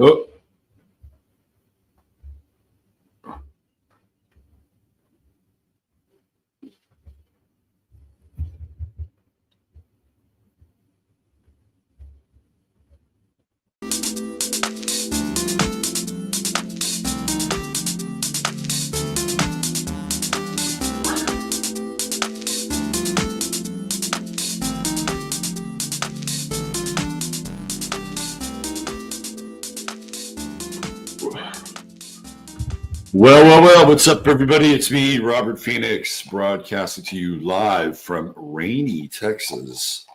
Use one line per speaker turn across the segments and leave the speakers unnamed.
Oh. Well, what's up, everybody? It's me, Robert Phoenix, broadcasting to you live from rainy Texas.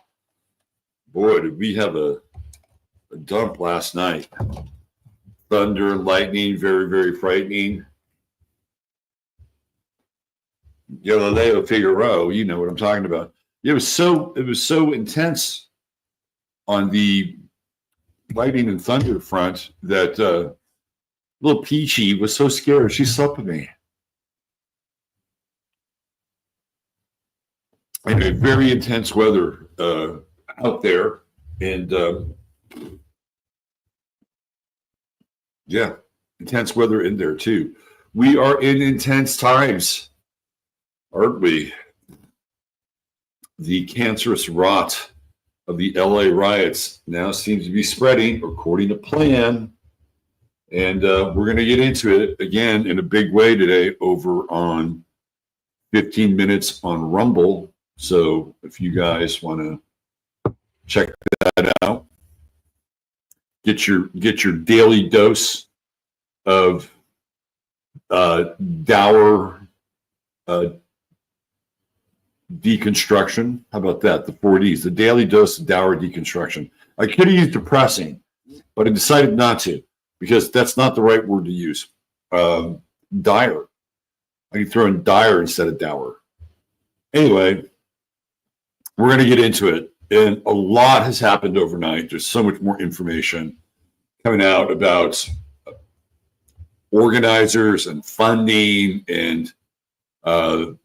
Boy, did we have a dump last night. Thunder and lightning, very, very frightening. Galileo Figaro, you know what I'm talking about. It was so intense on the lightning and thunder front that little Peachy was so scared she slept with me. Anyway, very intense weather out there, and yeah, intense weather in there too. We are in intense times, aren't we? The cancerous rot of the LA riots now seems to be spreading according to plan. And we're going to get into it again in a big way today over on 15 Minutes on Rumble. So if you guys want to check that out, get your daily dose of dour deconstruction. How about that? The 4Ds, the daily dose of dour deconstruction. I could have used depressing, but I decided not to, because that's not the right word to use. Dire. I can throw in dire instead of dour. Anyway, we're going to get into it. And a lot has happened overnight. There's so much more information coming out about organizers and funding. And man,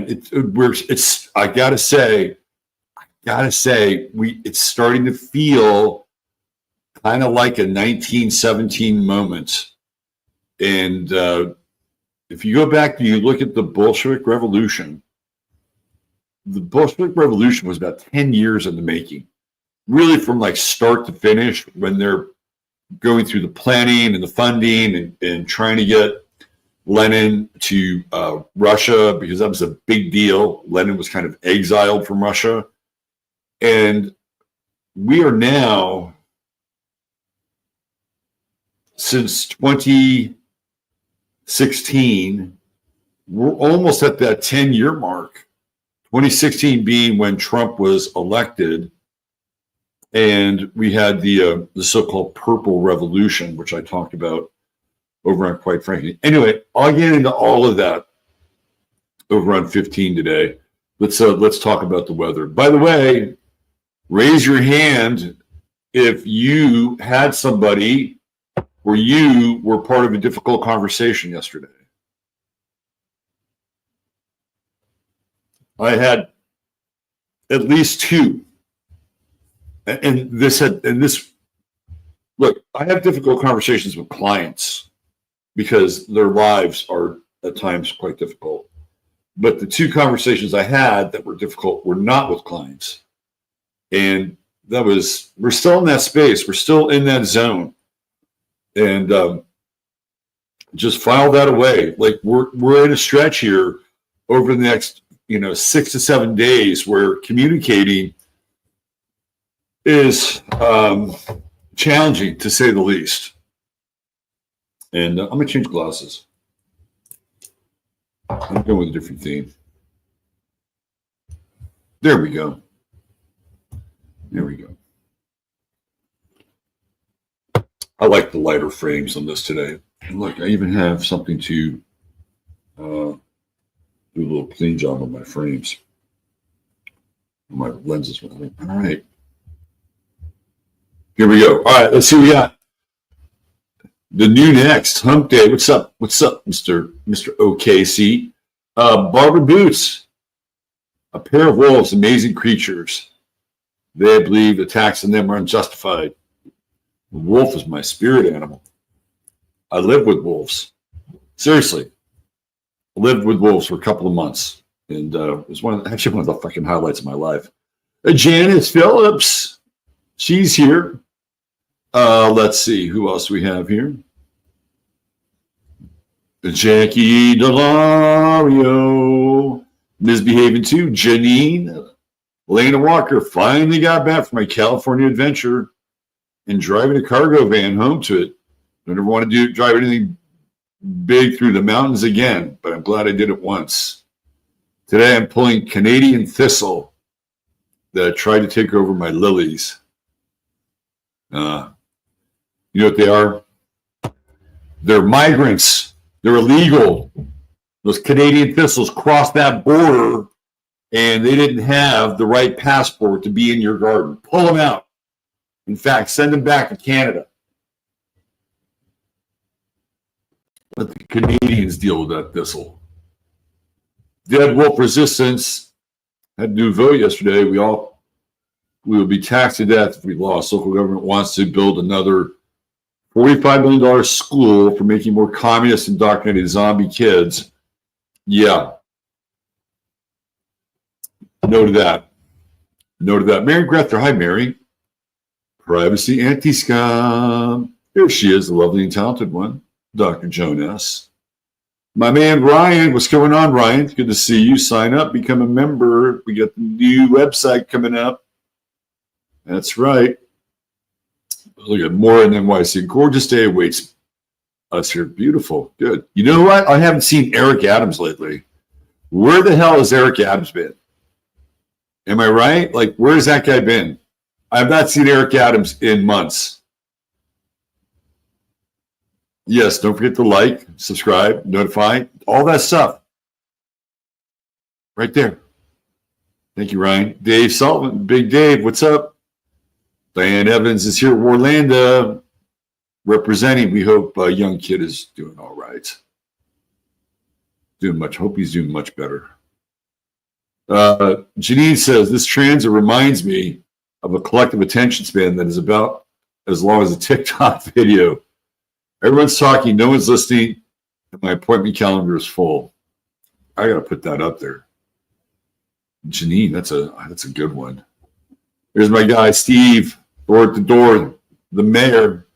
it's I gotta say, it's starting to feel kind of like a 1917 moment. And if you go back and you look at the Bolshevik Revolution was about 10 years in the making, really, from like start to finish, when they're going through the planning and the funding and trying to get Lenin to Russia, because that was a big deal. Lenin was kind of exiled from Russia. And we are now, since 2016, we're almost at that 10-year mark. 2016 being when Trump was elected, and we had the so-called Purple Revolution, which I talked about over on Quite Frankly. Anyway, I'll get into all of that over on 15 today. Let's talk about the weather. By the way, raise your hand if you had somebody where you were part of a difficult conversation yesterday. I had at least two. Look, I have difficult conversations with clients because their lives are at times quite difficult. But the two conversations I had that were difficult were not with clients. And we're still in that space. We're still in that zone. And just file that away. Like we're in a stretch here over the next 6 to 7 days where communicating is challenging, to say the least. And I'm gonna change glasses. I'm going with a different theme. There we go. I like the lighter frames on this today. And look, I even have something to do a little clean job on my frames. My lenses. All right. Here we go. All right, let's see what we got. The new next, Hump Day. What's up, Mr. OKC? Barber Boots. A pair of wolves, amazing creatures. They believe attacks on them are unjustified. The wolf is my spirit animal. I live with wolves. Seriously. I lived with wolves for a couple of months. And it was one of the fucking highlights of my life. Janice Phillips. She's here. Let's see who else we have here. Jackie Delario. Misbehaving too. Janine. Elena Walker. Finally got back from my California adventure and driving a cargo van home to it. I never want to drive anything big through the mountains again, but I'm glad I did it once. Today I'm pulling Canadian thistle that tried to take over my lilies. You know what they are? They're migrants. They're illegal. Those Canadian thistles crossed that border and they didn't have the right passport to be in your garden. Pull them out. In fact, send them back to Canada. Let the Canadians deal with that thistle. Dead wolf resistance had a new vote yesterday. We will be taxed to death if we lost. Local government wants to build another $45 million school for making more communist indoctrinated zombie kids. Yeah. Noted that. Mary Grether. Hi, Mary. Privacy anti-scum. Here she is, the lovely and talented one. Dr. Joan S. My man Ryan, what's going on, Ryan? Good to see you. Sign up, become a member. We got the new website coming up. That's right. Look at more in NYC. Gorgeous day awaits us here. Beautiful. Good. You know what? I haven't seen Eric Adams lately. Where the hell has Eric Adams been? Am I right? Like, where's that guy been? I've not seen Eric Adams in months. Yes, don't forget to like, subscribe, notify, all that stuff. Right there. Thank you, Ryan. Dave Sullivan, Big Dave, what's up? Diane Evans is here, Orlando, representing. We hope a young kid is doing all right. Hope he's doing much better. Janine says, this transit reminds me of a collective attention span that is about as long as a TikTok video. Everyone's talking, no one's listening, and my appointment calendar is full. I got to put that up there. Janine, that's a good one. Here's my guy, Steve, door at the door, the mayor,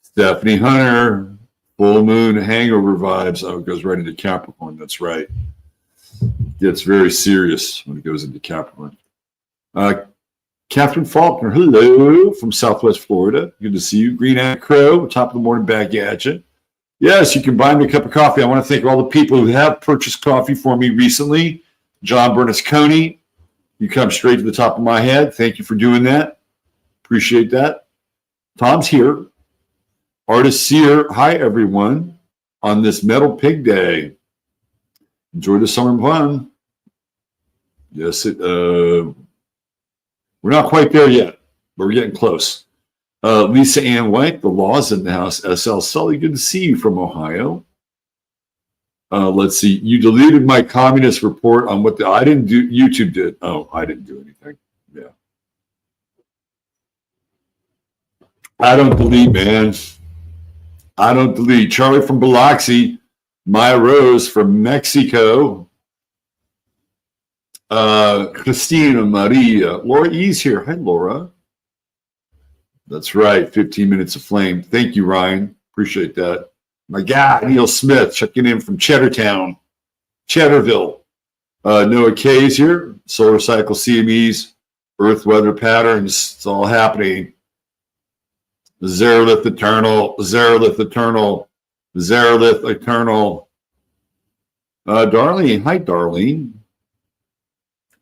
Stephanie Hunter, full moon hangover vibes. Oh, it goes right into Capricorn. That's right. Gets very serious when it goes into Capricorn. Catherine Faulkner, hello, from Southwest Florida. Good to see you. Green Ant Crow, top of the morning back at you. Yes, you can buy me a cup of coffee. I want to thank all the people who have purchased coffee for me recently. John Bernasconi, you come straight to the top of my head. Thank you for doing that. Appreciate that. Tom's here. Artist Seer, hi, everyone, on this Metal Pig Day. Enjoy the summer fun. Yes, we're not quite there yet, but we're getting close. Lisa Ann White, the law's in the house. SL Sully, good to see you from Ohio. Let's see. You deleted my communist report on what I didn't do. YouTube did. Oh, I didn't do anything. Yeah. I don't delete, man. I don't delete. Charlie from Biloxi. Maya Rose from Mexico. Christina Maria. Laura E's here. Hi, Laura. That's right. 15 minutes of flame. Thank you, Ryan. Appreciate that. My guy, Neil Smith, checking in from Cheddartown, Cheddarville. Noah K is here. Solar cycle CMEs, Earth weather patterns. It's all happening. Zerolith Eternal. Darlene. Hi, Darlene.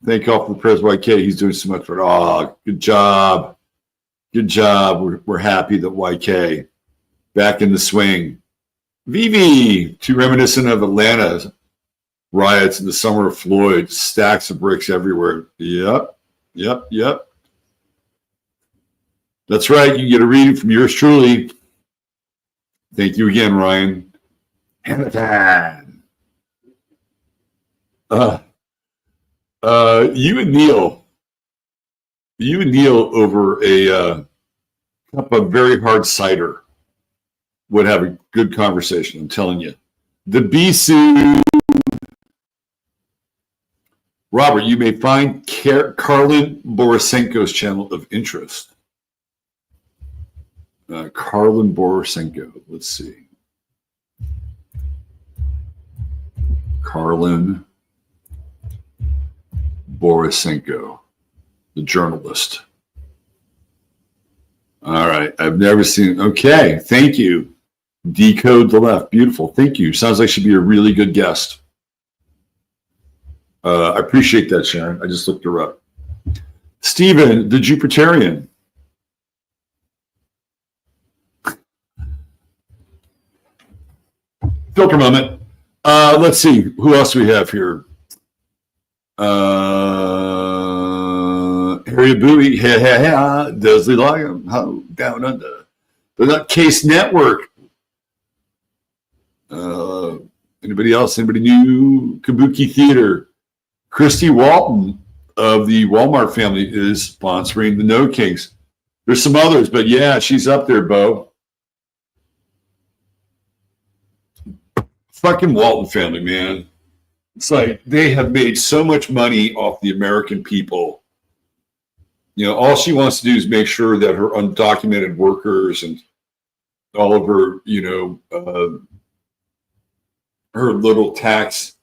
Thank you all for the prayers, YK. He's doing so much for it. Oh, good job. Good job. We're happy that YK back in the swing. Vivi, too reminiscent of Atlanta riots in the summer of Floyd. Stacks of bricks everywhere. Yep. That's right. You get a reading from yours truly. Thank you again, Ryan. Hamilton. You and Neil. You and Neil over a cup of very hard cider would have a good conversation. I'm telling you. The Bisu. Robert, you may find Karlin Borisenko's channel of interest. Karlin Borisenko. Let's see. Karlin Borisenko, the journalist. All right. I've never seen. Okay. Thank you. Decode the left. Beautiful. Thank you. Sounds like she'd be a really good guest. I appreciate that, Sharon. I just looked her up. Stephen, the Jupiterian. Filter moment. Let's see. Who else do we have here? Harry Bowie. Dudley Lion. How down under. The Nutcase Network. Anybody else? Anybody new? Kabuki Theater. Christy Walton of the Walmart family is sponsoring the No Kings. There's some others, but yeah, she's up there, Bo. Fucking Walton family, man. It's like they have made so much money off the American people. You know, all she wants to do is make sure that her undocumented workers and all of her, her little tax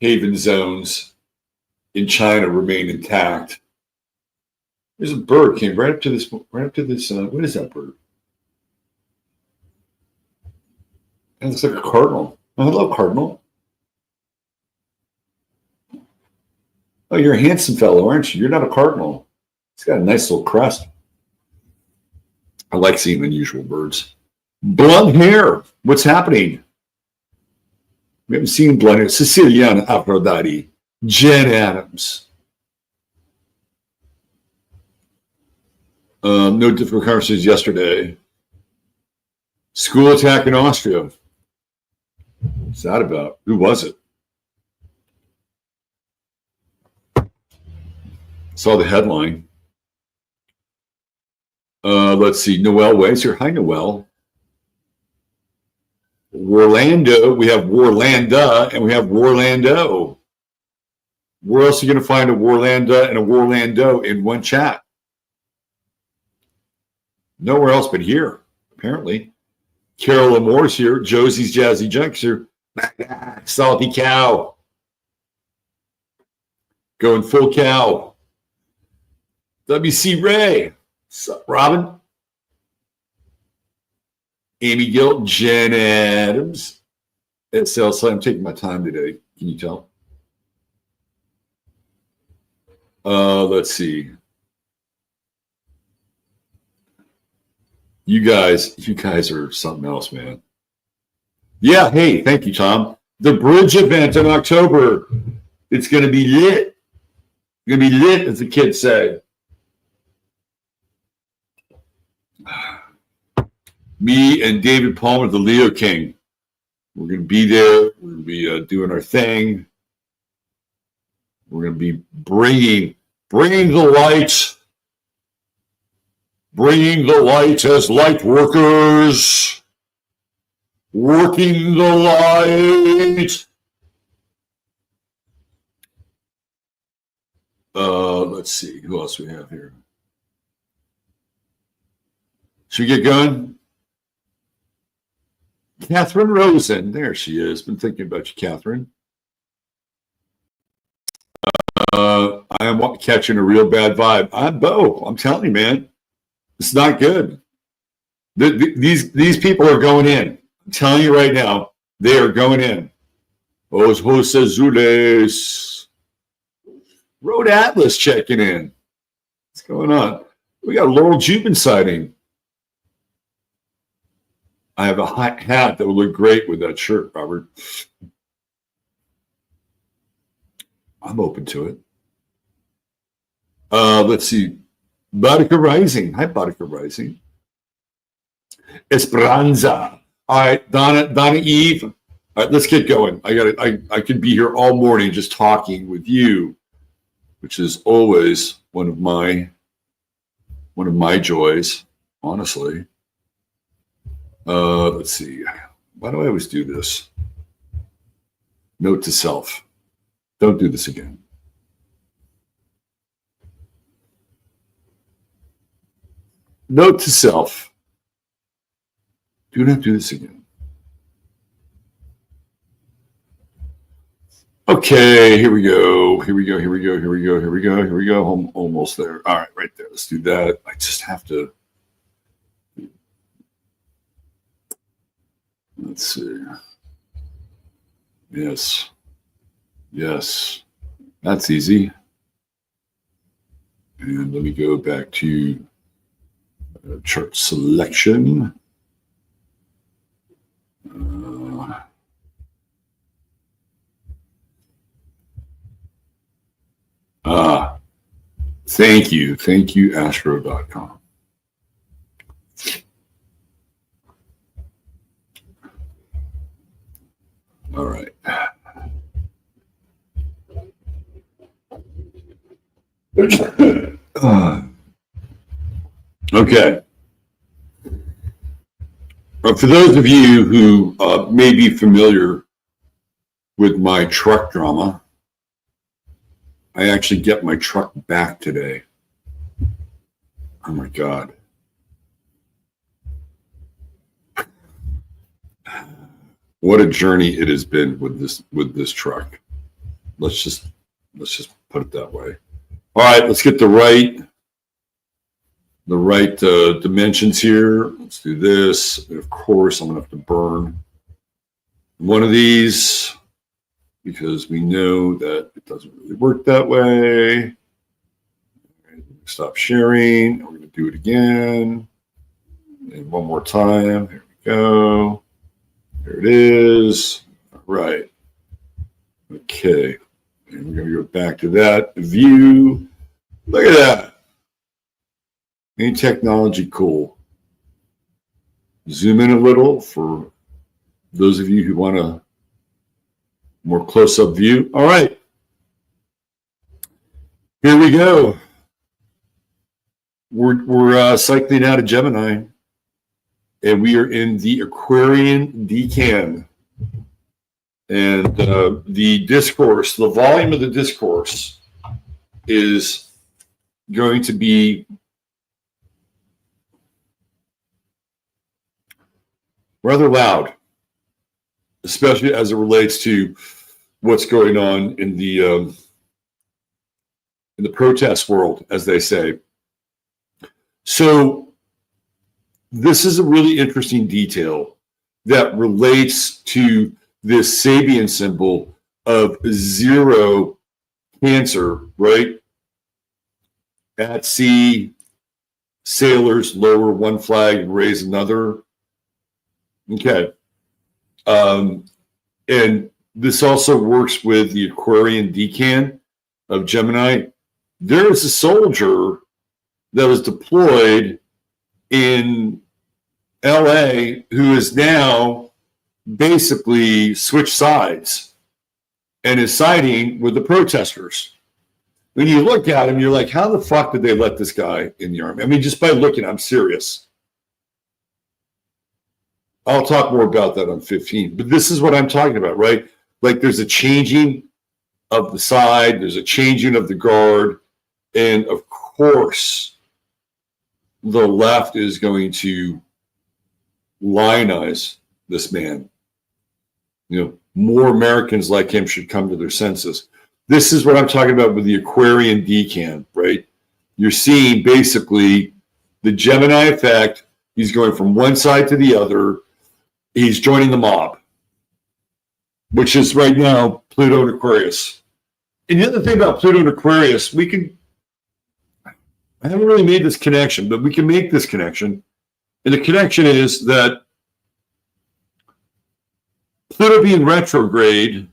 haven zones in China remain intact. There's a bird came right up to this. What is that bird? It looks like a cardinal. Oh, hello, cardinal. Oh, you're a handsome fellow, aren't you? You're not a cardinal. It's got a nice little crest. I like seeing unusual birds. Blonde hair. What's happening? We haven't seen blonde hair. Siciliana Aphrodite. Jen Adams. No difficult conversations yesterday. School attack in Austria. What's that about? Who was it? Saw the headline. Let's see. Noelle Ways here. Hi, Noelle. Warlando. We have Warlanda and we have Warlando. Where else are you going to find a Warlanda and a Warlando in one chat? Nowhere else but here, apparently. Carol Moore's here. Josie's Jazzy Junks here. Salty cow. Going full cow. WC Ray. What's up, Robin? Amy Gill. Jen Adams. SL, I'm taking my time today. Can you tell? Let's see. You guys are something else, man. Yeah, hey, thank you, Tom. The bridge event in October. It's going to be lit. It's going to be lit, as the kids say. Me and David Palmer, the Leo King. We're going to be there. We're going to be doing our thing. We're going to be bringing the light. Bringing the light as light workers. Working the light. Let's see. Who else we have here? Should we get going? Catherine Rosen. There she is. Been thinking about you, Catherine. I am catching a real bad vibe. I'm Bo. I'm telling you, man. It's not good. These people are going in. I'm telling you right now, they are going in. Os Azules. Road Atlas checking in. What's going on? We got a Laurel Jubin sighting. I have a hat that would look great with that shirt, Robert. I'm open to it. Let's see. Boudica Rising. Hi, Boudica Rising. Esperanza. All right, Donna Eve. All right, let's get going. I could be here all morning just talking with you, which is always one of my one of my joys, honestly. Let's see. Why do I always do this? Note to self. Don't do this again. Note to self. Do not do this again. Okay, here we go. Here we go. Here we go. Here we go. Here we go. Here we go. Almost there. All right, right there. Let's do that. I just have to. Let's see. Yes. Yes. That's easy. And let me go back to chart selection. Thank you. Thank you, Astro.com. All right. Okay. For those of you who may be familiar with my truck drama, I actually get my truck back today. Oh my God. What a journey it has been with this truck. Let's just put it that way. All right, let's get the right dimensions here. Let's do this. And of course, I'm gonna have to burn one of these because we know that it doesn't really work that way. Stop sharing. We're gonna do it again. And one more time. Here we go. There it is. All right. Okay. And we're going to go back to that view. Look at that. Ain't technology cool? Zoom in a little for those of you who want a more close-up view. All right. Here we go. We're cycling out of Gemini. And we are in the Aquarian decan. And the discourse, the volume of the discourse is going to be rather loud, especially as it relates to what's going on in the protest world, as they say. So this is a really interesting detail that relates to this Sabian symbol of 0 Cancer, right? At sea, sailors lower one flag and raise another. Okay. And this also works with the Aquarian decan of Gemini. There is a soldier that was deployed in LA who is now basically switched sides and is siding with the protesters. When you look at him, you're like, how the fuck did they let this guy in the army? I mean, just by looking, I'm serious. I'll talk more about that on 15, but this is what I'm talking about, right? Like there's a changing of the side, there's a changing of the guard, and of course, the left is going to lionize this man. You know, more Americans like him should come to their senses. This is what I'm talking about with the Aquarian decan, right? You're seeing basically the Gemini effect. He's going from one side to the other. He's joining the mob, which is right now Pluto and Aquarius. And the other thing about Pluto and Aquarius, I haven't really made this connection, but we can make this connection. And the connection is that Pluto being retrograde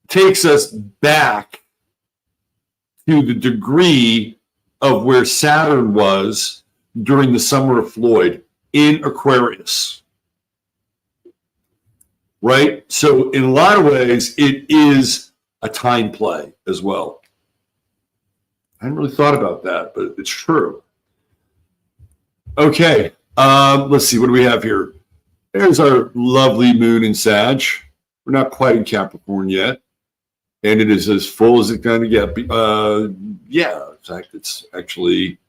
takes us back to the degree of where Saturn was during the summer of Floyd in Aquarius. Right? So in a lot of ways, it is a time play as well. I hadn't really thought about that, but it's true. Okay. Let's see. What do we have here? There's our lovely moon in Sag. We're not quite in Capricorn yet, and it is as full as it's going to get. Yeah, in fact, it's actually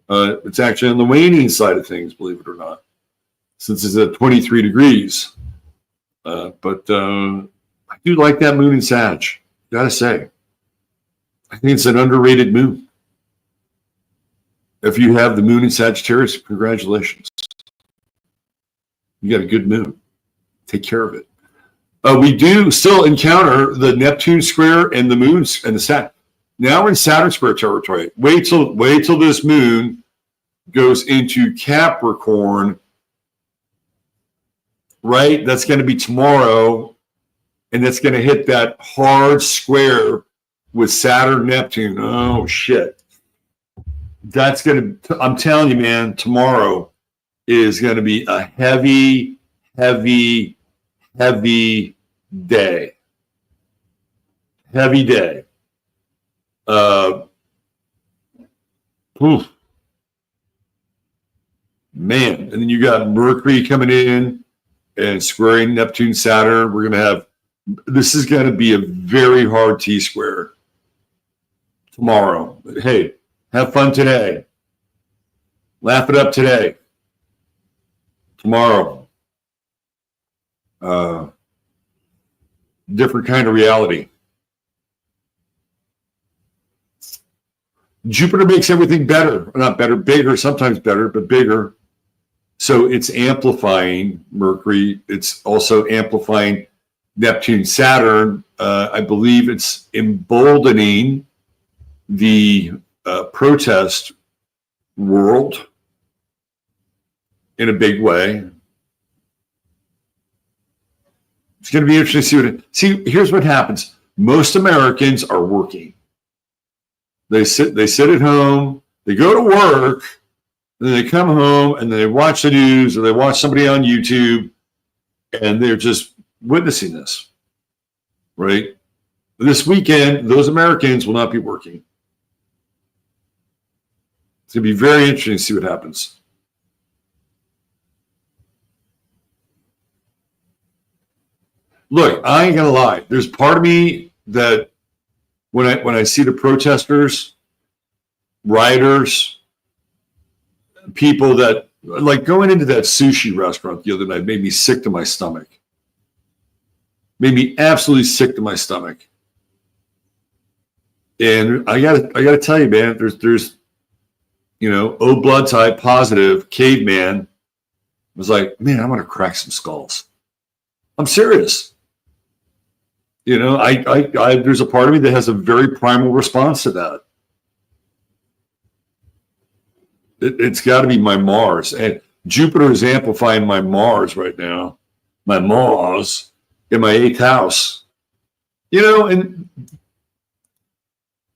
on the waning side of things, believe it or not, since it's at 23 degrees. But I do like that moon in Sag. Gotta say, I think it's an underrated moon. If you have the moon in Sagittarius, congratulations. You got a good moon. Take care of it. We do still encounter the Neptune square and the moon and the Saturn. Now we're in Saturn square territory. Wait till this moon goes into Capricorn. Right? That's going to be tomorrow. And that's going to hit that hard square with Saturn, Neptune. Oh, shit. That's going to, I'm telling you, man, tomorrow is going to be a heavy, heavy, heavy day. Heavy day. Oof. Man. And then you got Mercury coming in and squaring Neptune, Saturn. We're going to have, this is going to be a very hard T-square tomorrow. Hey, have fun today. Laugh it up today. Tomorrow. Different kind of reality. Jupiter makes everything better. Not better, bigger, sometimes better, but bigger. So it's amplifying Mercury. It's also amplifying Neptune, Saturn. I believe it's emboldening the protest world in a big way. It's going to be interesting to see here's what happens. Most Americans are working. They sit at home, they go to work, and then they come home and they watch the news or they watch somebody on YouTube, and they're just witnessing this, right? This weekend, those Americans will not be working. It's going to be very interesting to see what happens. Look, I ain't gonna lie. There's part of me that when I see the protesters, rioters, people that like going into that sushi restaurant the other night made me sick to my stomach. Made me absolutely sick to my stomach. And I gotta tell you, man, there's O blood type positive caveman was like, man, I'm gonna crack some skulls. I'm serious. There's a part of me that has a very primal response to that. It's got to be my Mars, and Jupiter is amplifying my Mars right now. My Mars in my 8th house. And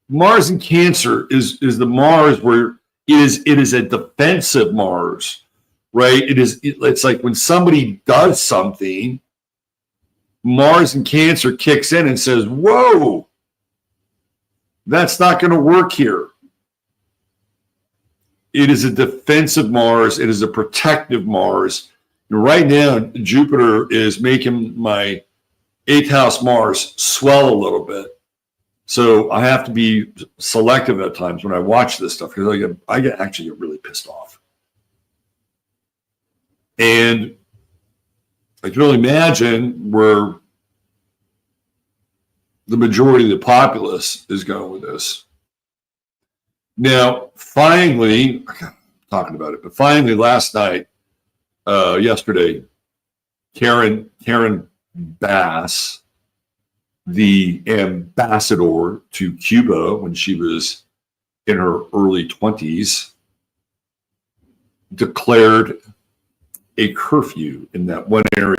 Mars in Cancer is the Mars where it is a defensive Mars, right? It's like when somebody does something, Mars in Cancer kicks in and says, whoa, that's not going to work here. It is a defensive Mars. It is a protective Mars. And right now, Jupiter is making my 8th house Mars swell a little bit. So I have to be selective at times when I watch this stuff because I actually get really pissed off. And I can only imagine where the majority of the populace is going with this. Now, finally, I'm talking about it, but finally last night, yesterday, Karen Bass, the ambassador to Cuba when she was in her early 20s, declared a curfew in that one area.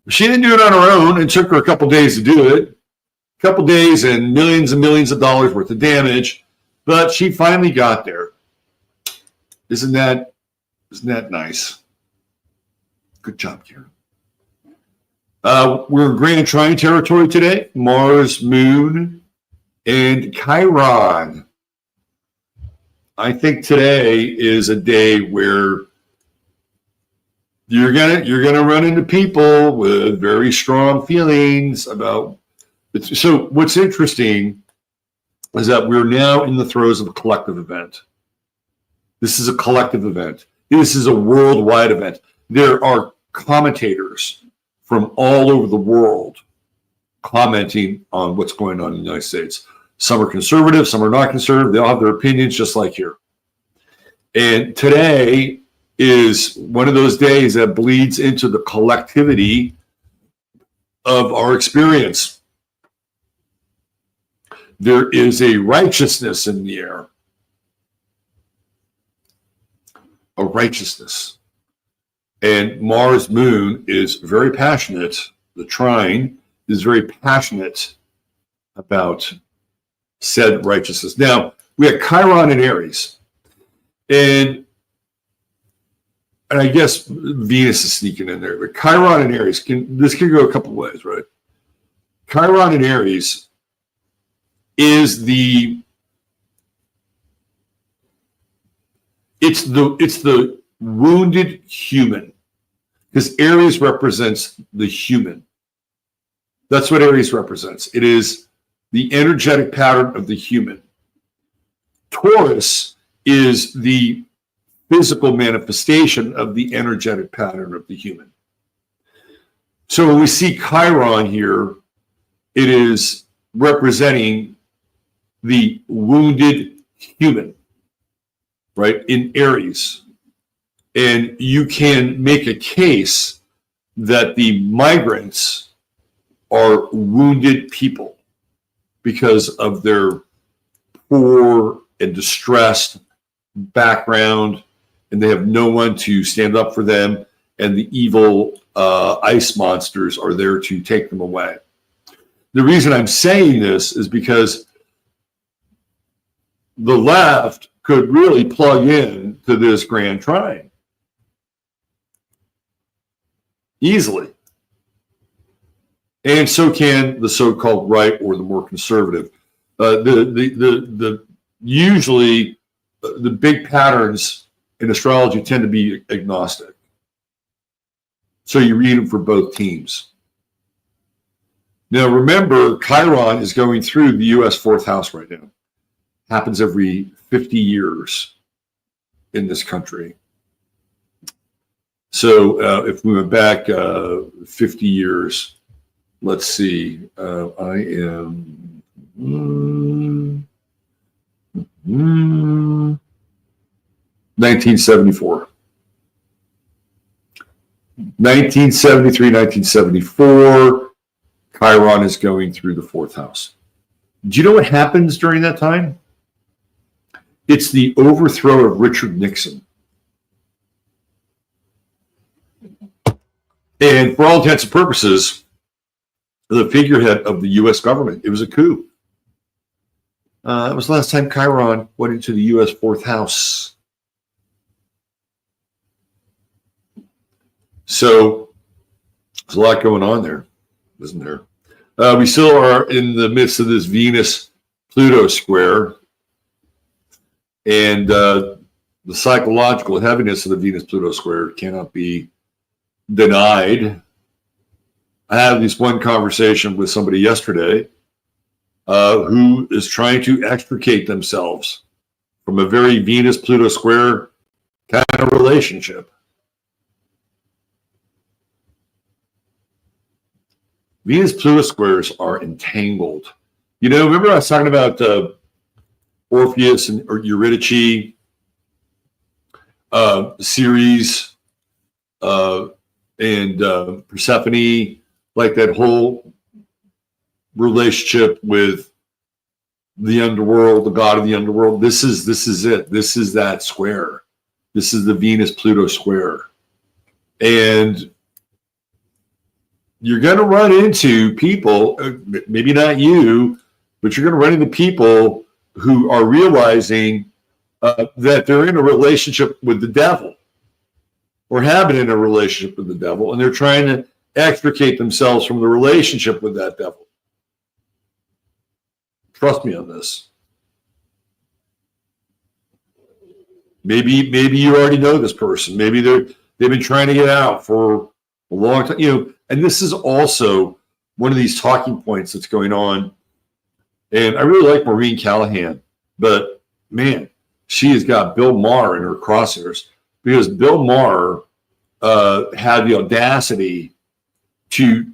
She didn't do it on her own. It took her a couple days to do it. A couple days and millions of dollars worth of damage, but she finally got there. Isn't that nice? Good job, Karen. We're in Grand Trine territory today. Mars, Moon, and Chiron. I think today is a day where you're gonna run into people with very strong feelings about it. So what's interesting is that we're now in the throes of a collective event. This is a collective event. This is a worldwide event. There are commentators from all over the world commenting on what's going on in the United States. Some are conservative, some are not conservative. They all have their opinions, just like here. And today is one of those days that bleeds into the collectivity of our experience. There is a righteousness in the air. A righteousness. And Mars Moon is very passionate. The trine is very passionate about said righteousness. Now, we have Chiron in Aries. And I guess Venus is sneaking in there. But Chiron in Aries, this can go a couple ways, right? Chiron in Aries is it's the wounded human, because Aries represents the human. That's what Aries represents. It is the energetic pattern of the human. Taurus is the physical manifestation of the energetic pattern of the human. So when we see Chiron here, it is representing the wounded human, right, in Aries. And you can make a case that the migrants are wounded people because of their poor and distressed background, and they have no one to stand up for them, and the evil ice monsters are there to take them away. The reason I'm saying this is because the left could really plug in to this grand trine easily. And so can the so-called right or the more conservative. Usually the big patterns in astrology tend to be agnostic. So you read them for both teams. Now remember, Chiron is going through the U.S. fourth house right now. Happens every 50 years in this country. So if we went back 50 years, let's see, I am 1974. 1973, 1974, Chiron is going through the fourth house. Do you know what happens during that time? It's the overthrow of Richard Nixon. And for all intents and purposes, the figurehead of the U.S. government, it was a coup. It was the last time Chiron went into the U.S. fourth house. So there's a lot going on there, isn't there? We still are in the midst of this Venus-Pluto square. And the psychological heaviness of the Venus-Pluto square cannot be denied. I had this one conversation with somebody yesterday who is trying to extricate themselves from a very Venus-Pluto square kind of relationship. Venus-Pluto squares are entangled. You know, remember I was talking about Orpheus and or Eurydice series and Persephone, like that whole relationship with the underworld, the god of the underworld. This is it. This is that square. This is the Venus-Pluto square. And you're going to run into people, maybe not you, but you're going to run into people who are realizing that they're in a relationship with the devil or have been in a relationship with the devil, and they're trying to extricate themselves from the relationship with that devil. Trust me on this. Maybe you already know this person. Maybe they've been trying to get out for a long time. And this is also one of these talking points that's going on. And I really like Maureen Callahan, but man, she has got Bill Maher in her crosshairs because Bill Maher had the audacity to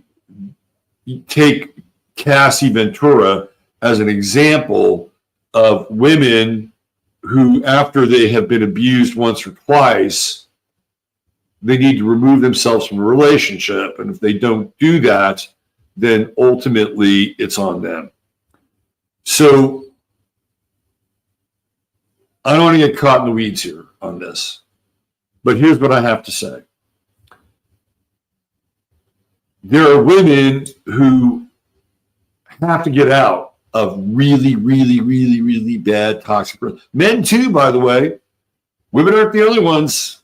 take Cassie Ventura as an example of women who, after they have been abused once or twice, they need to remove themselves from a relationship. And if they don't do that, then ultimately it's on them. So I don't want to get caught in the weeds here on this, but here's what I have to say. There are women who have to get out of really, really, really, really bad toxic relationships. Men too, by the way. Women aren't the only ones.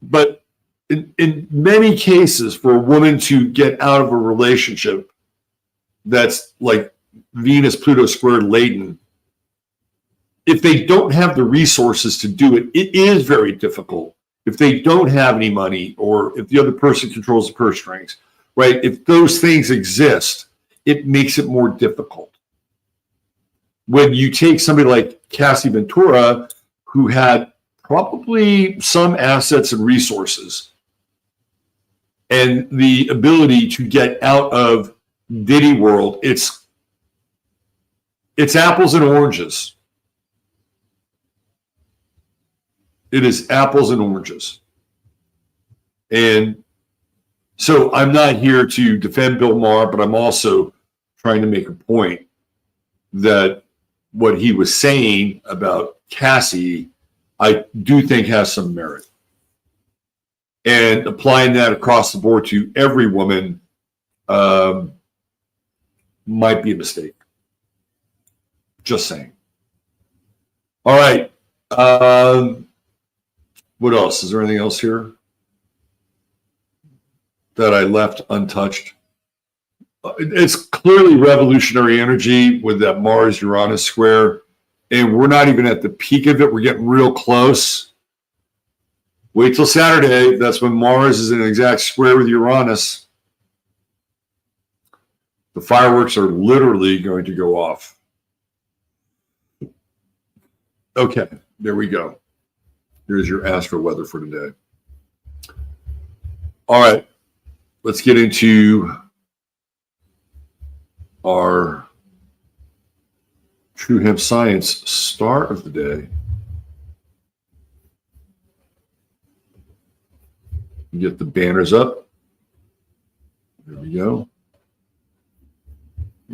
But in many cases, for a woman to get out of a relationship that's like Venus, Pluto squared laden, if they don't have the resources to do it, it is very difficult. If they don't have any money, or if the other person controls the purse strings, right? If those things exist, it makes it more difficult. When you take somebody like Cassie Ventura, who had probably some assets and resources and the ability to get out of Diddy world, it's apples and oranges. It is apples and oranges. And so I'm not here to defend Bill Maher, but I'm also trying to make a point that what he was saying about Cassie, I do think has some merit. And applying that across the board to every woman might be a mistake. Just saying. All right. What else? Is there anything else here that I left untouched? It's clearly revolutionary energy with that Mars-Uranus square, and we're not even at the peak of it. We're getting real close. Wait till Saturday. That's when Mars is in an exact square with Uranus. The fireworks are literally going to go off. Okay, there we go. Here's your Astro Weather for today. All right, let's get into our True Hemp Science star of the day. Get the banners up. There we go.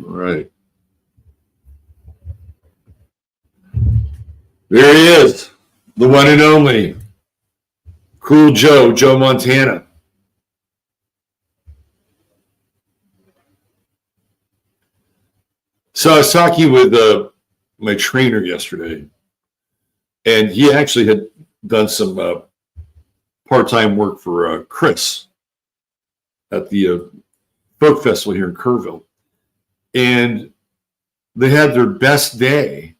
All right. There he is, the one and only Cool Joe Montana. So I was talking with my trainer yesterday, and he actually had done some part-time work for Chris at the folk festival here in Kerrville. And they had their best day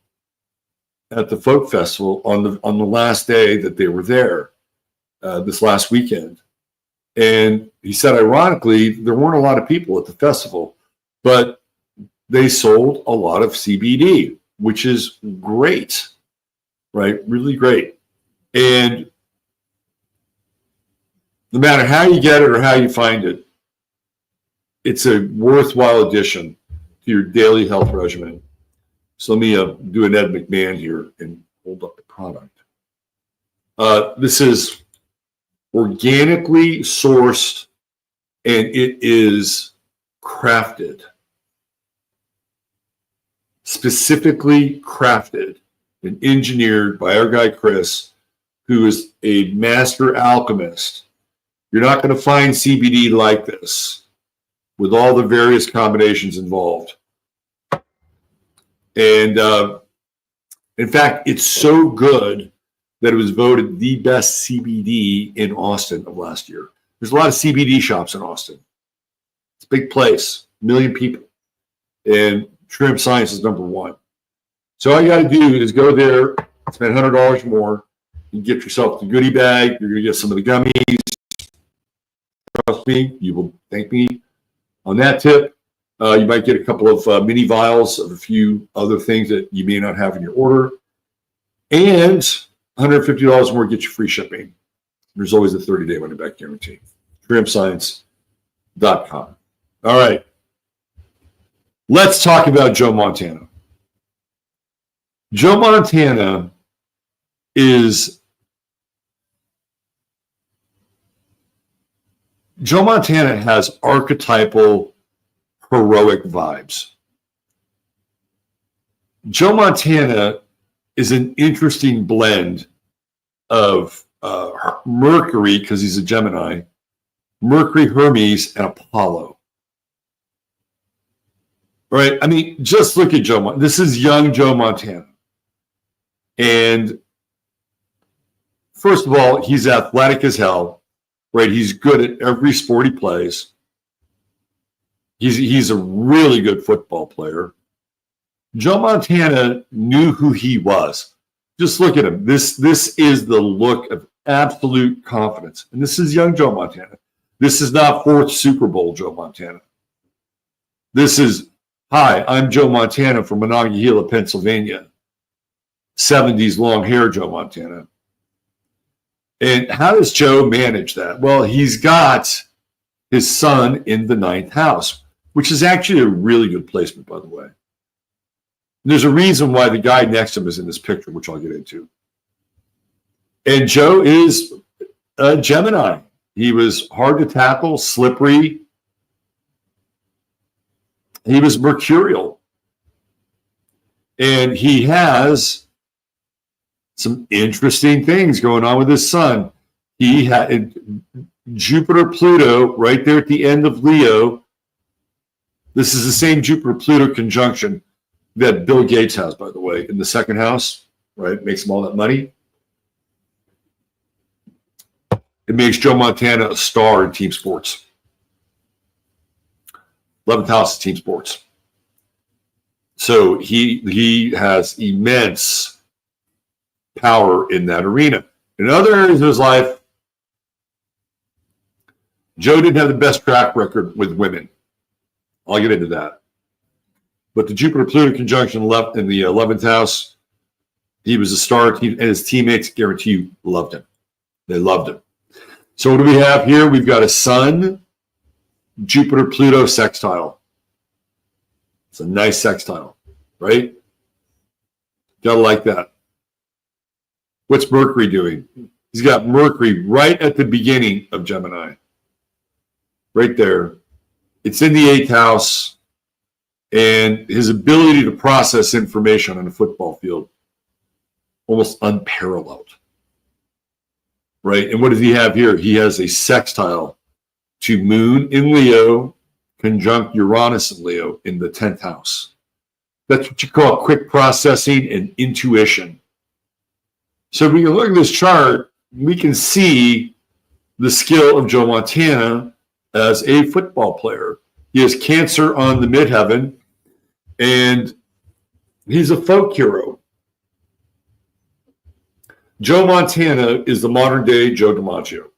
at the folk festival on the last day that they were there, this last weekend. And he said, ironically, there weren't a lot of people at the festival, but they sold a lot of CBD, which is great, right? Really great. And no matter how you get it or how you find it, it's a worthwhile addition to your daily health regimen. So let me do an Ed McMahon here and hold up the product. This is organically sourced, and it is crafted, specifically crafted and engineered by our guy Chris, who is a master alchemist. You're not going to find CBD like this with all the various combinations involved. And in fact, it's so good that it was voted the best CBD in Austin of last year. There's a lot of CBD shops in Austin. It's a big place, 1 million people. And True Hemp Science is number one. So all you got to do is go there, spend $100 more, you get yourself the goodie bag. You're going to get some of the gummies. Trust me, you will thank me on that tip. You might get a couple of mini vials of a few other things that you may not have in your order. And $150 more get you free shipping. There's always a 30-day money-back guarantee. TrueHempScience.com. All right. Let's talk about Joe Montana. Joe Montana has archetypal heroic vibes. Joe Montana is an interesting blend of Mercury, because he's a Gemini, Mercury, Hermes, and Apollo. Right? I mean, just look at Joe. This is young Joe Montana. And first of all, he's athletic as hell, right? He's good at every sport he plays. He's a really good football player. Joe Montana knew who he was. Just look at him. This is the look of absolute confidence. And this is young Joe Montana. This is not fourth Super Bowl Joe Montana. This is, hi, I'm Joe Montana from Monongahela, Pennsylvania. 70s long hair Joe Montana. And how does Joe manage that? Well, he's got his son in the 9th house, which is actually a really good placement, by the way. And there's a reason why the guy next to him is in this picture, which I'll get into. And Joe is a Gemini. He was hard to tackle, slippery. He was mercurial. And he has some interesting things going on with his son. He had Jupiter, Pluto, right there at the end of Leo. This is the same Jupiter-Pluto conjunction that Bill Gates has, by the way, in the 2nd house, right? Makes him all that money. It makes Joe Montana a star in team sports. 11th house is team sports. So he has immense power in that arena. In other areas of his life, Joe didn't have the best track record with women. I'll get into that. But the Jupiter-Pluto conjunction left in the 11th house, he was a star, and his teammates, guarantee you, loved him. They loved him. So what do we have here? We've got a Sun, Jupiter-Pluto sextile. It's a nice sextile, right? Gotta like that. What's Mercury doing? He's got Mercury right at the beginning of Gemini. Right there. It's in the 8th house. And his ability to process information on a football field, almost unparalleled. Right? And what does he have here? He has a sextile to Moon in Leo, conjunct Uranus in Leo in the 10th house. That's what you call quick processing and intuition. So if we can look at this chart, we can see the skill of Joe Montana as a football player. He has Cancer on the midheaven, and he's a folk hero. Joe Montana is the modern day Joe DiMaggio.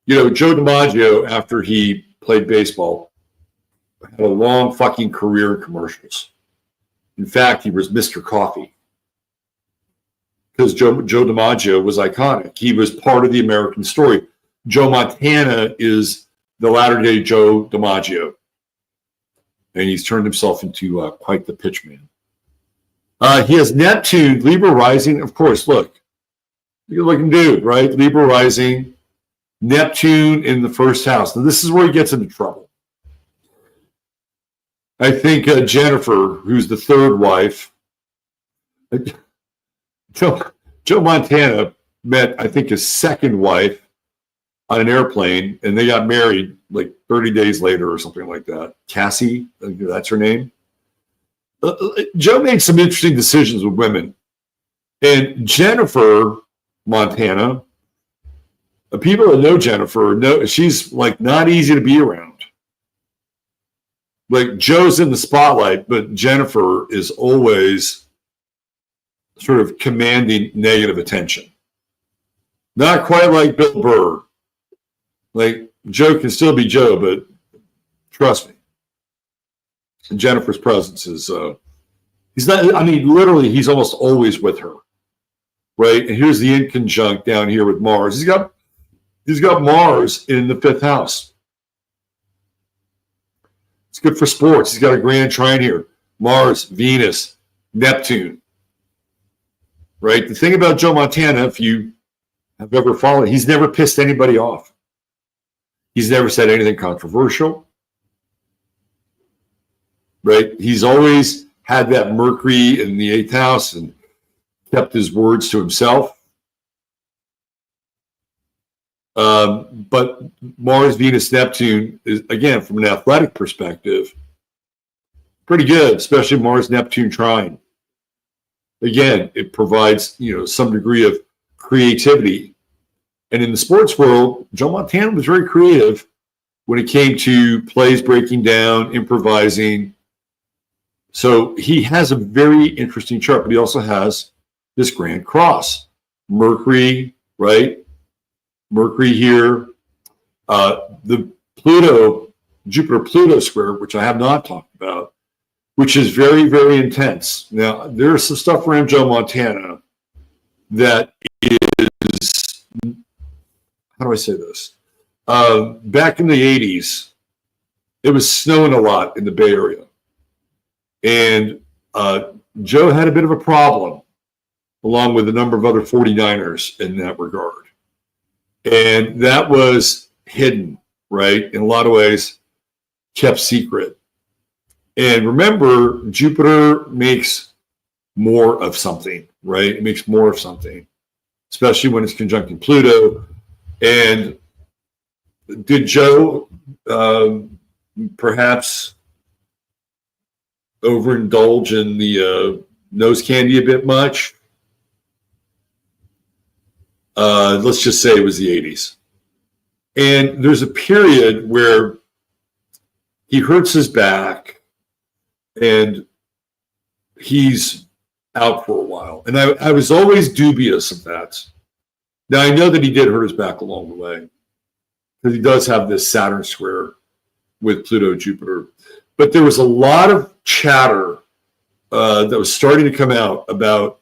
You know, Joe DiMaggio, after he played baseball, had a long fucking career in commercials. In fact, he was Mr. Coffee. Because Joe DiMaggio was iconic. He was part of the American story. Joe Montana is the latter-day Joe DiMaggio. And he's turned himself into quite the pitchman. He has Neptune, Libra rising. Of course, look. You're looking dude, right? Libra rising. Neptune in the 1st house. Now, this is where he gets into trouble. I think Jennifer, who's the 3rd wife, Joe Montana met, I think, his 2nd wife on an airplane, and they got married like 30 days later or something like that. Cassie, I think that's her name. Joe made some interesting decisions with women. And Jennifer Montana, people that know Jennifer know she's like not easy to be around. like Joe's in the spotlight, but Jennifer is always sort of commanding negative attention. Not quite like Bill Burr. Like Joe can still be Joe, but trust me, Jennifer's presence is, he's not, I mean, literally, he's almost always with her, right? And here's the inconjunct down here with Mars. He's got Mars in the 5th house. It's good for sports. He's got a grand trine here. Mars, Venus, Neptune, right? The thing about Joe Montana, if you have ever followed, he's never pissed anybody off. He's never said anything controversial, right? He's always had that Mercury in the 8th house and kept his words to himself. But Mars, Venus, Neptune is, again, from an athletic perspective, pretty good, especially Mars, Neptune trine. Again, it provides, some degree of creativity. And in the sports world, Joe Montana was very creative when it came to plays breaking down, improvising. So he has a very interesting chart, but he also has this grand cross. Mercury, right? Mercury here. The Jupiter-Pluto square, which I have not talked about, which is very, very intense. Now, there's some stuff around Joe Montana that is, how do I say this? Back in the 80s, it was snowing a lot in the Bay Area. And Joe had a bit of a problem, along with a number of other 49ers in that regard. And that was hidden, right? In a lot of ways, kept secret. And remember, Jupiter makes more of something, right? It makes more of something, especially when it's conjuncting Pluto. And did Joe perhaps overindulge in the nose candy a bit much? Let's just say it was the 80s. And there's a period where he hurts his back and he's out for a while. And I was always dubious of that. Now, I know that he did hurt his back along the way because he does have this Saturn square with Pluto, Jupiter. But there was a lot of chatter that was starting to come out about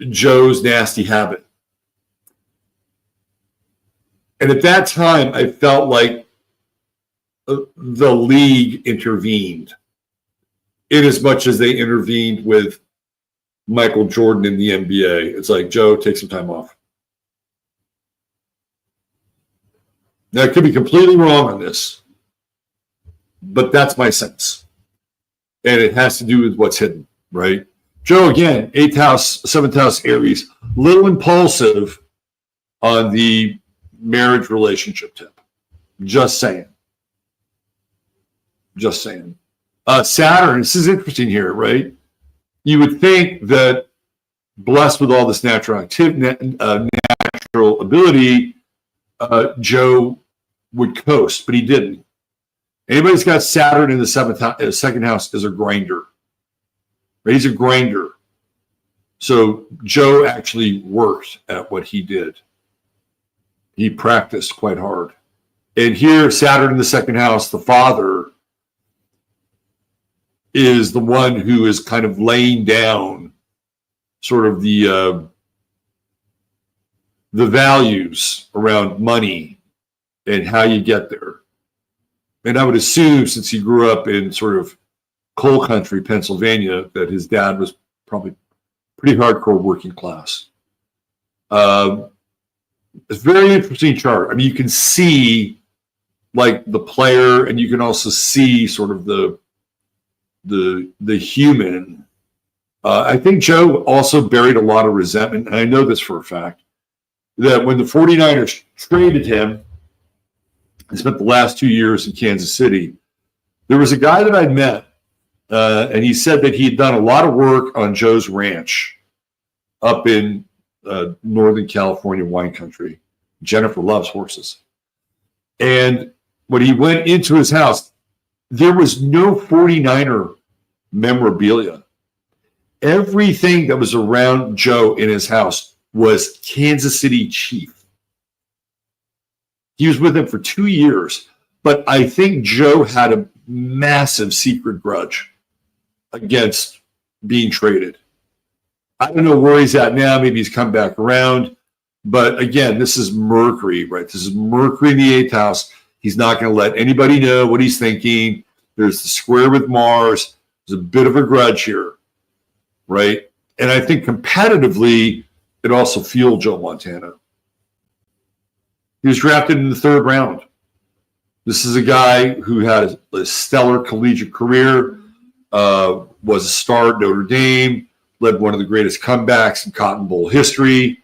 Joe's nasty habit. And at that time, I felt like the league intervened in as much as they intervened with Michael Jordan in the NBA. It's like, Joe, take some time off. Now, I could be completely wrong on this, but that's my sense. And it has to do with what's hidden, right? Joe, again, 8th house, 7th house Aries, little impulsive on the marriage relationship tip. Just saying. Just saying. Saturn, this is interesting here, right? You would think that blessed with all this natural activity, natural ability, Joe would coast, but he didn't. Anybody's got Saturn in the 2nd house is a grinder. Right? He's a grinder. So Joe actually worked at what he did. He practiced quite hard. And here, Saturn in the 2nd house, the father, is the one who is kind of laying down sort of the values around money and how you get there. And I would assume, since he grew up in sort of coal country, Pennsylvania, that his dad was probably pretty hardcore working class. It's a very interesting chart. I mean, you can see like the player, and you can also see sort of the human. I think Joe also buried a lot of resentment, and I know this for a fact, that when the 49ers traded him, he spent the last 2 years in Kansas City. There was a guy that I met, and he said that he had done a lot of work on Joe's ranch up in Northern California wine country. Jennifer loves horses. And when he went into his house, there was no 49er memorabilia. Everything that was around Joe in his house was Kansas City Chief. He was with him for 2 years, but I think Joe had a massive secret grudge against being traded. I don't know where he's at now. Maybe he's come back around. But again, this is Mercury, right? This is Mercury in the 8th house. He's not going to let anybody know what he's thinking. There's the square with Mars. There's a bit of a grudge here, right? And I think competitively, it also fueled Joe Montana. He was drafted in the 3rd round. This is a guy who had a stellar collegiate career, was a star at Notre Dame, led one of the greatest comebacks in Cotton Bowl history.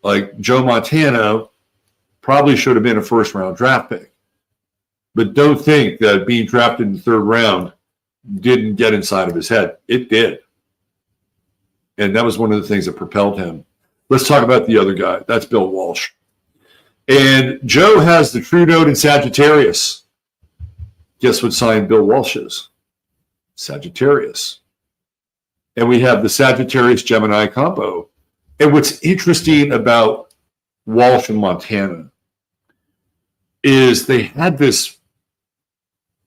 Like Joe Montana probably should have been a 1st-round draft pick. But don't think that being drafted in the 3rd round didn't get inside of his head. It did. And that was one of the things that propelled him. Let's talk about the other guy. That's Bill Walsh. And Joe has the true node in Sagittarius. Guess what sign Bill Walsh is? Sagittarius. And we have the Sagittarius-Gemini combo. And what's interesting about Walsh and Montana is they had this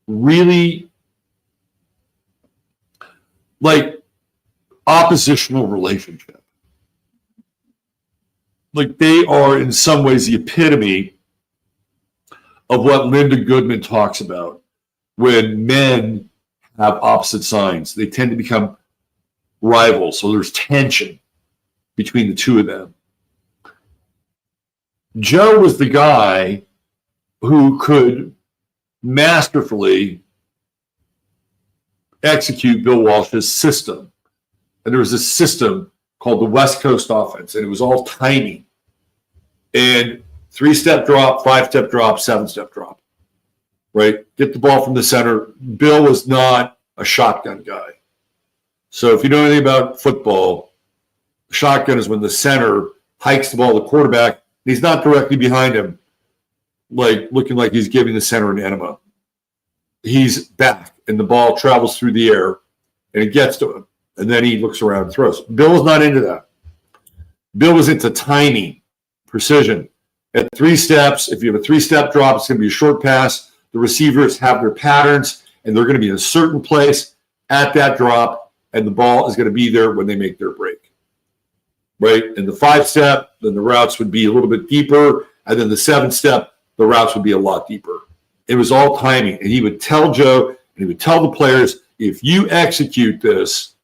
really like oppositional relationship. Like they are in some ways the epitome of what Linda Goodman talks about when men have opposite signs. They tend to become rivals. So there's tension between the two of them. Joe was the guy who could masterfully execute Bill Walsh's system. And there was a system called the West Coast offense, and it was all timing. And 3-step drop, 5-step drop, 7-step drop, right? Get the ball from the center. Bill was not a shotgun guy. So if you know anything about football, shotgun is when the center hikes the ball to the quarterback, and he's not directly behind him, like looking like he's giving the center an enema. He's back, and the ball travels through the air, and it gets to him. And then he looks around and throws. Bill was not into that. Bill was into timing, precision. At 3 steps, if you have a 3-step drop, it's going to be a short pass. The receivers have their patterns, and they're going to be in a certain place at that drop, and the ball is going to be there when they make their break. Right? And the 5-step, then the routes would be a little bit deeper, and then the 7-step, the routes would be a lot deeper. It was all timing. And he would tell Joe, and he would tell the players, if you execute this,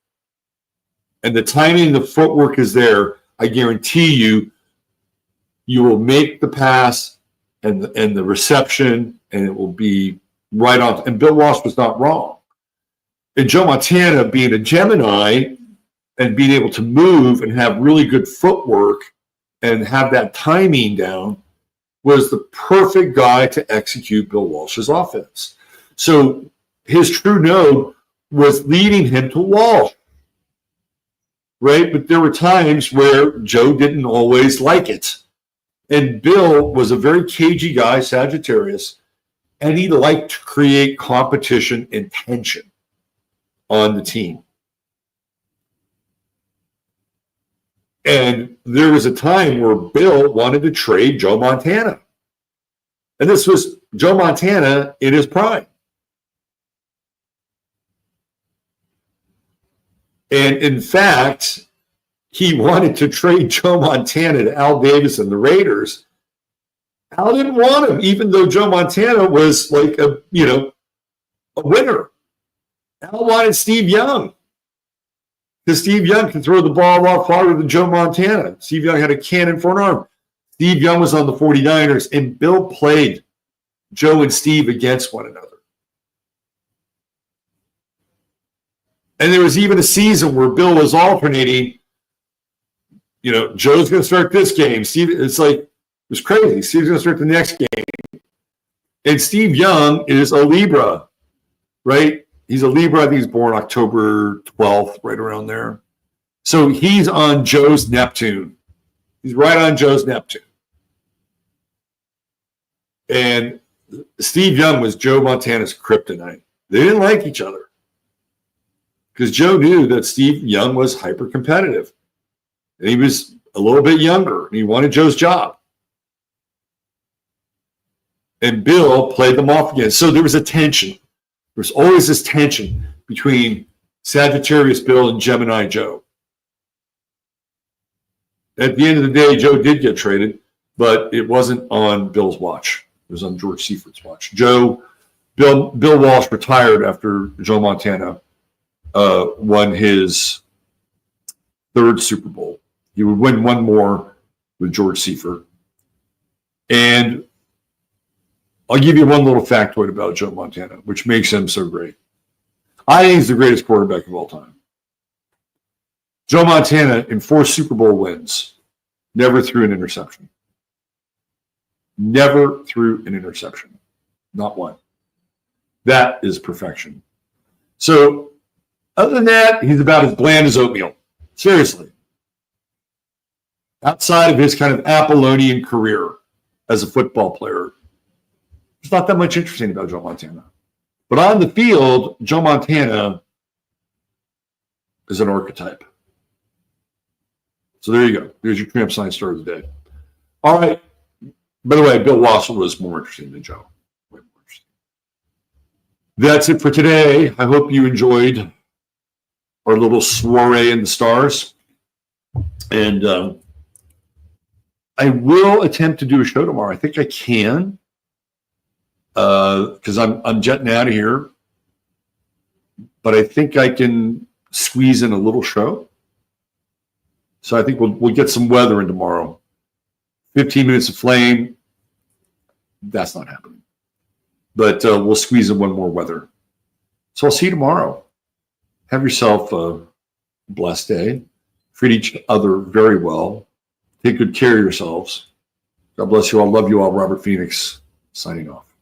and the timing and the footwork is there, I guarantee you, you will make the pass and the reception, and it will be right on. And Bill Walsh was not wrong. And Joe Montana, being a Gemini and being able to move and have really good footwork and have that timing down, was the perfect guy to execute Bill Walsh's offense. So his true node was leading him to Walsh. Right? But there were times where Joe didn't always like it. And Bill was a very cagey guy, Sagittarius, and he liked to create competition and tension on the team. And there was a time where Bill wanted to trade Joe Montana. And this was Joe Montana in his prime. And in fact, he wanted to trade Joe Montana to Al Davis and the Raiders. Al didn't want him, even though Joe Montana was like a winner. Al wanted Steve Young, because Steve Young can throw the ball a lot farther than Joe Montana. Steve Young had a cannon for an arm. Steve Young was on the 49ers, and Bill played Joe and Steve against one another. And there was even a season where Bill was alternating. Joe's going to start this game. Steve, it's like, it was crazy. Steve's going to start the next game. And Steve Young is a Libra, right? He's a Libra. I think he's born October 12th, right around there. So he's on Joe's Neptune. He's right on Joe's Neptune. And Steve Young was Joe Montana's kryptonite. They didn't like each other because Joe knew that Steve Young was hyper competitive. And he was a little bit younger and he wanted Joe's job. And Bill played them off again. So there was a tension. There was always this tension between Sagittarius Bill and Gemini Joe. At the end of the day, Joe did get traded, but it wasn't on Bill's watch. It was on George Seifert's watch. Bill Walsh retired after Joe Montana won his third Super Bowl. He would win one more with George Seifert. And I'll give you one little factoid about Joe Montana, which makes him so great. I think he's the greatest quarterback of all time. Joe Montana, in 4 Super Bowl wins, never threw an interception. Never threw an interception. Not one. That is perfection. So, other than that, he's about as bland as oatmeal. Seriously. Outside of his kind of Apollonian career as a football player, there's not that much interesting about Joe Montana. But on the field, Joe Montana is an archetype. So there you go. There's your True Hemp Science story of the day. All right. By the way, Bill Walsh was more interesting than Joe. Way more interesting. That's it for today. I hope you enjoyed our little soiree in the stars. And I will attempt to do a show tomorrow. I think I can. Because I'm jetting out of here. But I think I can squeeze in a little show. So I think we'll get some weather in tomorrow. 15 minutes of flame. That's not happening. But we'll squeeze in one more weather. So I'll see you tomorrow. Have yourself a blessed day. Treat each other very well. Take good care of yourselves. God bless you all. Love you all. Robert Phoenix signing off.